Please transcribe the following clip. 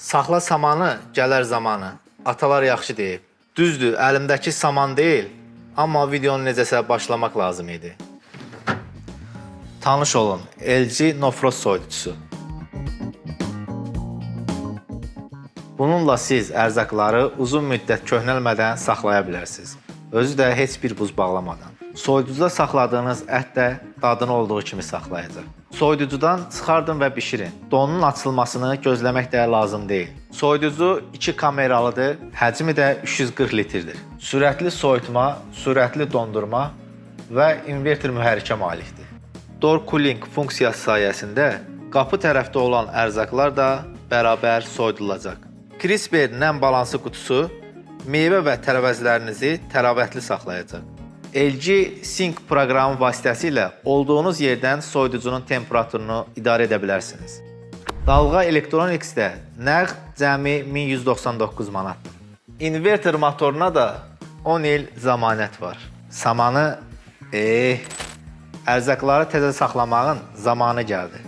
Saxla samanı, gələr zamanı. Atalar yaxşı deyib. Düzdür, əlimdəki saman deyil, amma videonu necəsə başlamaq lazım idi. Tanış olun, LG Nofrost soyuducusu. Bununla siz ərzaqları uzun müddət köhnəlmədən saxlaya bilərsiniz. Özü də heç bir buz bağlamadan. Soyuducuda saxladığınız ət də dadını olduğu kimi saxlayacaq. Soyuducudan çıxardın və bişirin. Donun açılmasını gözləmək də lazım deyil. Soyuducu 2 kameralıdır, həcmi də 340 litrdir. Sürətli soyutma, sürətli dondurma və inverter mühərrikə malikdir. Door cooling funksiyası sayəsində qapı tərəfdə olan ərzaqlar da bərabər soyudulacaq. Crisper nəm balansı qutusu meyvə və tərəvəzlərinizi təravətli saxlayacaq. LG Sync proqramı vasitəsilə olduğunuz yerdən soyuducunun temperaturunu idarə edə bilərsiniz. Dalğa Electronics'də nağd cəmi 1199 manatdır. Inverter motoruna da 10 il zəmanət var. Samanı, ərzaqları təzə saxlamağın zamanı gəldi.